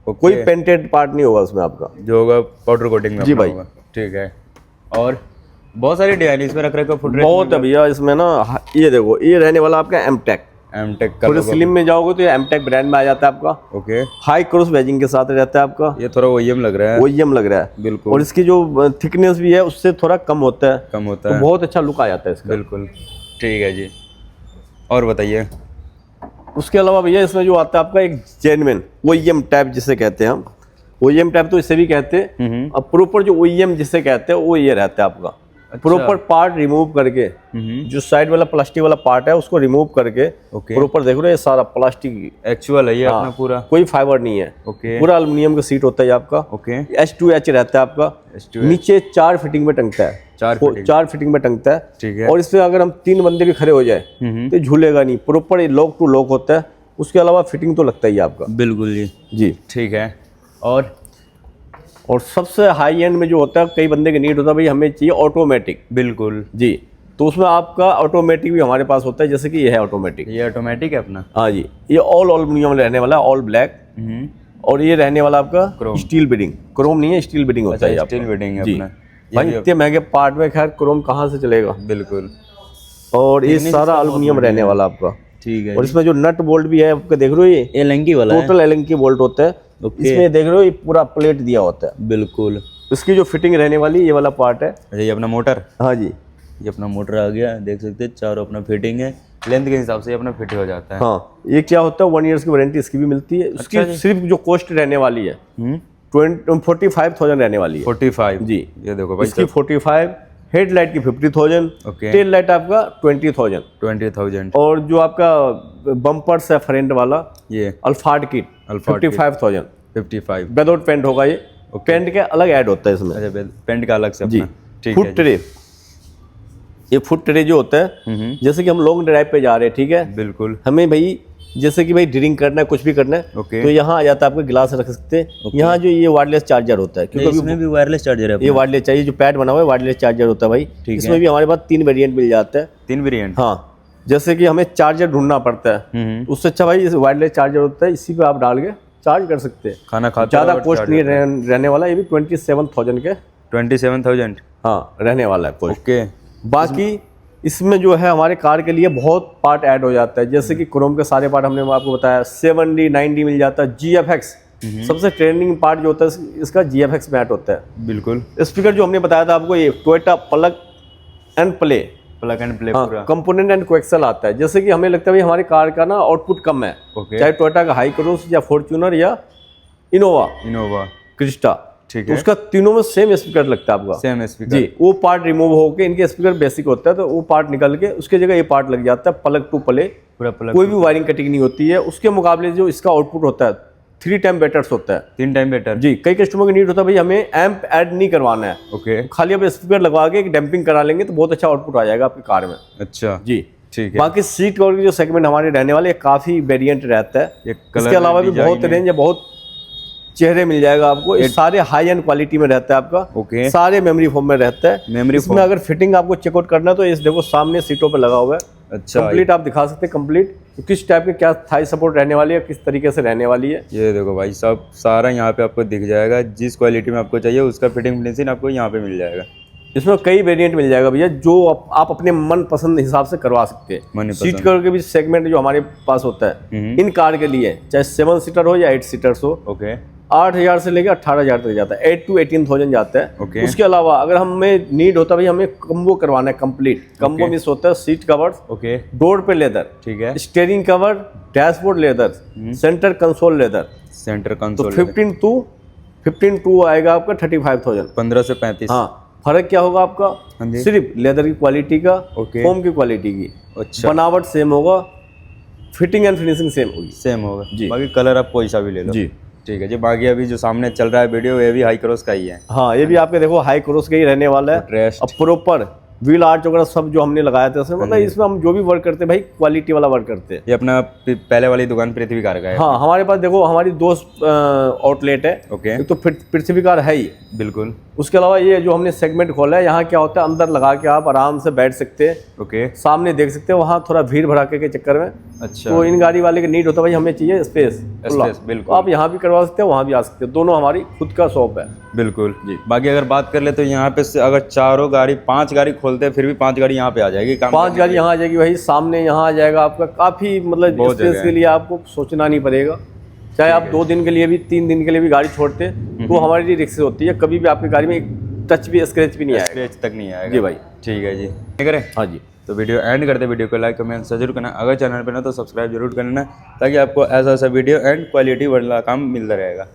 Speaker 1: कोई पेंटेड पार्ट नहीं होगा उसमें आपका,
Speaker 2: जो होगा पाउडर कोटिंग में
Speaker 1: जी
Speaker 2: अपना
Speaker 1: भाई।
Speaker 2: होगा। ठीक है। और बहुत सारी डिजाइन इसमें रख रखा फुट
Speaker 1: बहुत है भैया इसमें ना। ये देखो, ये रहने वाला आपका एमटेक।
Speaker 2: एमटेक का
Speaker 1: थोड़े
Speaker 2: logo।
Speaker 1: स्लिम में जाओगे तो ये एमटेक ब्रांड में आ जाता है आपका।
Speaker 2: ओके।
Speaker 1: हाई क्रॉस वेजिंग के साथ रहता है आपका,
Speaker 2: ये थोड़ा ओईएम लग रहा है।
Speaker 1: ओईएम लग रहा है
Speaker 2: बिल्कुल।
Speaker 1: और इसकी जो थिकनेस भी है उससे थोड़ा कम होता है,
Speaker 2: कम होता
Speaker 1: तो
Speaker 2: है।
Speaker 1: बहुत अच्छा लुक आ जाता है इसका।
Speaker 2: बिल्कुल। ठीक है जी। और बताइए।
Speaker 1: उसके अलावा भैया इसमें जो आता है आपका एक जेन्युइन ओईएम टैप जिसे कहते हैं हम, ओईएम टैप तो इसे भी कहते हैं। अब प्रॉपर जो ओईएम जिसे कहते हैं वो ये रहता है आपका, प्रॉपर पार्ट रिमूव करके, जो साइड वाला प्लास्टिक वाला पार्ट है उसको रिमूव करके
Speaker 2: ओके।
Speaker 1: प्रॉपर देख रहे हो, ये सारा प्लास्टिक,
Speaker 2: एक्चुअल है ये अपना पूरा।
Speaker 1: कोई फाइबर नहीं है,
Speaker 2: ओके।
Speaker 1: पूरा एल्युमिनियम का सीट होता है ये आपका।
Speaker 2: ओके।
Speaker 1: H2H रहता है आपका,
Speaker 2: H2H।
Speaker 1: नीचे 4 फिटिंग में टंगता है, 4 फिटिंग में टंगता है।
Speaker 2: ठीक है।
Speaker 1: और इसमें अगर हम 3 बंदे भी खड़े हो जाए तो झूलेगा नहीं, प्रॉपर ये लॉक टू लॉक होता है। उसके अलावा फिटिंग तो लगता ही है आपका।
Speaker 2: बिल्कुल जी।
Speaker 1: जी।
Speaker 2: ठीक है। और
Speaker 1: सबसे हाई एंड में जो होता है, कई बंदे के नीड होता है भाई हमें चाहिए ऑटोमेटिक।
Speaker 2: बिल्कुल
Speaker 1: जी, तो उसमें आपका ऑटोमेटिक भी हमारे पास होता है, जैसे कि ये है ऑटोमेटिक।
Speaker 2: ये ऑटोमेटिक है अपना।
Speaker 1: हाँ जी, ये ऑल एल्युमिनियम रहने वाला, ऑल ब्लैक। और ये रहने वाला आपका
Speaker 2: क्रोम।
Speaker 1: स्टील बिडिंग, क्रोम नहीं है, स्टील बिडिंग होता है ये
Speaker 2: स्टील
Speaker 1: आपका।
Speaker 2: बिडिंग है
Speaker 1: जी।
Speaker 2: अपना।
Speaker 1: भाई इतने महंगे पार्ट में खैर क्रोम कहाँ से चलेगा।
Speaker 2: बिल्कुल।
Speaker 1: और ये सारा एल्युमिनियम रहने वाला आपका।
Speaker 2: ठीक है।
Speaker 1: और इसमें जो नट बोल्ट भी है आपका देख रहे हो, ये
Speaker 2: एलंगी वाला
Speaker 1: टोटल एलंकी बोल्ट होता है। इसमें देख रहे हो ये पूरा प्लेट दिया होता है।
Speaker 2: बिल्कुल।
Speaker 1: इसकी जो फिटिंग रहने वाली ये वाला पार्ट है।
Speaker 2: अच्छा, ये अपना मोटर।
Speaker 1: हाँ जी।
Speaker 2: ये अपना मोटर आ गया, देख सकते हैं चारों अपना फिटिंग है, लेंथ के हिसाब से ये अपना फिट हो जाता है।
Speaker 1: हाँ, ये क्या होता है 1 ईयर की वारंटी इसकी भी मिलती है। उसकी सिर्फ जो कॉस्ट रहने वाली है 45,000 रहने वाली है।
Speaker 2: 45
Speaker 1: जी।
Speaker 2: ये देखो भाई,
Speaker 1: इसकी 45, हेडलाइट की 50,000,
Speaker 2: ओके।
Speaker 1: टेल लाइट आपका 20,000।
Speaker 2: 20,000।
Speaker 1: और जो आपका बम्पर्स है फ्रंट वाला,
Speaker 2: ये
Speaker 1: Alphard kit,
Speaker 2: Alphard kit.
Speaker 1: 55,000।
Speaker 2: 55।
Speaker 1: Without paint होगा ये, पेंट के अलग ऐड होता है इसमें।
Speaker 2: अच्छा, पेंट का अलग से
Speaker 1: जी।
Speaker 2: अपना। ठीक
Speaker 1: फुट
Speaker 2: है।
Speaker 1: ट्रे, ये फुट ट्रे जो होता है, जैसे कि हम लॉन्ग ड्राइव पे जा रहे हैं, ठीक है,
Speaker 2: बिल्कुल।
Speaker 1: हमें भाई जैसे कि भाई ड्रिंक करना है, कुछ भी करना है,
Speaker 2: ओके।
Speaker 1: तो यहाँ आ जाता है, आपका गिलास रख सकते हैं। यहाँ जो ये वायरलेस चार्जर होता है, क्योंकि
Speaker 2: इसमें भी वायरलेस चार्जर है
Speaker 1: ये वायरलेस चाहिए, जो पैड बना हुआ है वायरलेस चार्जर होता है भाई। इसमें भी हमारे पास 3 वेरिएंट मिल जाता है।
Speaker 2: 3 वेरिएंट।
Speaker 1: हाँ, जैसे कि हमें चार्जर ढूंढना पड़ता है, उससे अच्छा भाई वायरलेस चार्जर होता है, इसी पे आप डाल के चार्ज कर सकते हैं।
Speaker 2: खाना खाते
Speaker 1: ज़्यादा कॉस्ट नहीं रहने वाला, ये भी 27,000 के
Speaker 2: 27,000।
Speaker 1: हाँ रहने वाला है कॉस्ट।
Speaker 2: ओके।
Speaker 1: बाकी इसमें जो है हमारे कार के लिए बहुत पार्ट ऐड हो जाता है, जैसे कि क्रोम के सारे पार्ट हमने आपको बताया, 7D 9D मिल जाता है। GFX सबसे ट्रेंडिंग पार्ट जो होता है इसका GFX मैट होता है।
Speaker 2: बिल्कुल।
Speaker 1: स्पीकर जो हमने बताया था आपको, ये Toyota plug and play,
Speaker 2: plug and play
Speaker 1: हाँ,
Speaker 2: पूरा।
Speaker 1: कंपोनेंट एंड कोएक्सल आता है। जैसे कि हमें लगता है भाई हमारे कार का ना आउटपुट कम है,
Speaker 2: ओके।
Speaker 1: चाहे टोयोटा का हाई क्रॉस या फॉर्च्यूनर या इनोवा क्रिस्टा,
Speaker 2: ठीक
Speaker 1: तो
Speaker 2: है।
Speaker 1: उसका तीनों में सेम स्पीकर लगता है आपका।
Speaker 2: Same speaker.
Speaker 1: जी, वो पार्ट रिमूव होके इनके स्पीकर बेसिक होता है, तो वो पार्ट निकल के उसके जगह ये पार्ट लग जाता है, प्लग टू प्ले।
Speaker 2: पूरा प्लग।
Speaker 1: कोई भी वायरिंग कटिंग नहीं होती है। उसके मुकाबले जो इसका आउटपुट होता है 3 टाइम बेटर होता है।
Speaker 2: 3 टाइम बेटर।
Speaker 1: जी, कई कस्टमर का नीड होता है भाई हमें एम्प ऐड नहीं करवाना है,
Speaker 2: ओके।
Speaker 1: खाली आप स्पीकर लगवा के एक डैम्पिंग करा लेंगे तो बहुत अच्छा आउटपुट आ जाएगा आपकी कार में।
Speaker 2: अच्छा
Speaker 1: जी,
Speaker 2: ठीक है।
Speaker 1: बाकी सीट कवर के जो सेगमेंट हमारे रहने वाले काफ़ी वेरिएंट रहता है।
Speaker 2: ये कलर
Speaker 1: इसके अलावा भी
Speaker 2: डिजाइन
Speaker 1: बहुत
Speaker 2: है।
Speaker 1: रेंज है, बहुत चेहरे मिल जाएगा आपको। ये सारे हाई एंड क्वालिटी में रहता है आपका।
Speaker 2: ओके।
Speaker 1: सारे मेमोरी फोम में रहता है।
Speaker 2: मेमोरी
Speaker 1: इसमें अगर फिटिंग आपको चेकआउट करना है तो इस देखो सामने सीटों पे लगा हुआ है।
Speaker 2: अच्छा,
Speaker 1: कंप्लीट आप दिखा सकते हैं, कंप्लीट किस टाइप के क्या थाई सपोर्ट रहने वाली है, किस तरीके से रहने वाली है।
Speaker 2: ये देखो भाई सब सारा यहाँ पे आपको दिख जाएगा, जिस क्वालिटी में आपको चाहिए उसका फिटिंग फिनिशिंग आपको यहाँ पे मिल जाएगा।
Speaker 1: इसमें कई वेरिएंट मिल जाएगा भैया, जो आप अपने मन पसंद हिसाब से करवा सकते हैं।
Speaker 2: मनपसंद।
Speaker 1: सीट कवर के भी सेगमेंट जो हमारे पास होता है इन कार के लिए, चाहे 7 सीटर हो या 8 सीटर्स हो,
Speaker 2: ओके।
Speaker 1: 8,000 से लेकर 18,000 तक जाता है, 8 to 18,000 जाता है।
Speaker 2: ओके।
Speaker 1: उसके अलावा अगर हमें नीड होता है भाई हमें कम्बो करवाना है, कंप्लीट कम्बो मिस होता है, सीट कवर,
Speaker 2: ओके।
Speaker 1: डोर पे लेदर,
Speaker 2: ठीक है।
Speaker 1: Steering cover, dashboard leather, centre console leather,
Speaker 2: centre
Speaker 1: तो
Speaker 2: कंसोल
Speaker 1: 15 to आएगा आपका 35,000।
Speaker 2: 15 से 35।
Speaker 1: हाँ, फर्क क्या होगा आपका,
Speaker 2: हाँ जी।
Speaker 1: सिर्फ लेदर की क्वालिटी का,
Speaker 2: ओके।
Speaker 1: फोम की क्वालिटी की,
Speaker 2: अच्छा,
Speaker 1: बनावट सेम होगा, फिटिंग एंड फिनिशिंग सेम होगी।
Speaker 2: सेम होगा
Speaker 1: जी।
Speaker 2: बाकी कलर आप कोई सा भी ले लो।
Speaker 1: जी।
Speaker 2: ठीक है जी। बाकी अभी जो सामने चल रहा है वीडियो ये भी हाई क्रॉस का ही है।
Speaker 1: हाँ, ये भी आपके देखो हाई क्रॉस का ही रहने वाला है।
Speaker 2: Rest।
Speaker 1: अब प्रॉपर व्हील आर्च वगैरह सब जो हमने लगाया था उसमें, मतलब इसमें हम जो भी वर्क करते हैं भाई क्वालिटी वाला वर्क करते हैं।
Speaker 2: ये अपना पहले वाली दुकान पृथ्वी कार का है।
Speaker 1: हाँ, हमारे पास देखो हमारी 2 आउटलेट है।
Speaker 2: ओके,
Speaker 1: एक तो पृथ्वी कार है ही,
Speaker 2: बिल्कुल।
Speaker 1: उसके अलावा ये जो हमने सेगमेंट खोला है, यहाँ क्या होता है अंदर लगा के आप आराम से बैठ सकते हैं,
Speaker 2: ओके,
Speaker 1: सामने देख सकते हैं। वहाँ थोड़ा भीड़ भड़ाके के चक्कर में
Speaker 2: अच्छा,
Speaker 1: तो इन गाड़ी वाले के नीड होता है भाई हमें चाहिए स्पेस,
Speaker 2: बिल्कुल।
Speaker 1: तो आप यहाँ भी करवा सकते हैं, वहाँ भी आ सकते हैं। दोनों हमारी खुद का शॉप है।
Speaker 2: बिल्कुल
Speaker 1: जी।
Speaker 2: बाकी अगर बात कर ले तो यहाँ पे से अगर चारों गाड़ी 5 गाड़ी खोलते हैं फिर भी 5 गाड़ी यहाँ पे आ जाएगी।
Speaker 1: 5 गाड़ी यहाँ आ जाएगी भाई, सामने यहाँ आ जाएगा आपका। काफ़ी मतलब
Speaker 2: बहुत
Speaker 1: स्पेस
Speaker 2: जगह
Speaker 1: के
Speaker 2: है।
Speaker 1: लिए आपको सोचना नहीं पड़ेगा। चाहे आप 2 दिन के लिए भी 3 दिन के लिए भी गाड़ी छोड़ते हैं तो हमारी रिक्स होती है, कभी भी आपकी गाड़ी में एक टच भी स्क्रैच भी नहीं आएगा।
Speaker 2: स्क्रैच तक नहीं आएगा
Speaker 1: जी भाई।
Speaker 2: ठीक है जी, ठीक है।
Speaker 1: हाँ जी।
Speaker 2: तो वीडियो एंड करते, वीडियो को लाइक कमेंट जरूर करना। अगर चैनल पे ना तो सब्सक्राइब जरूर करना ताकि आपको ऐसा वीडियो एंड क्वालिटी वाला काम मिलता रहेगा।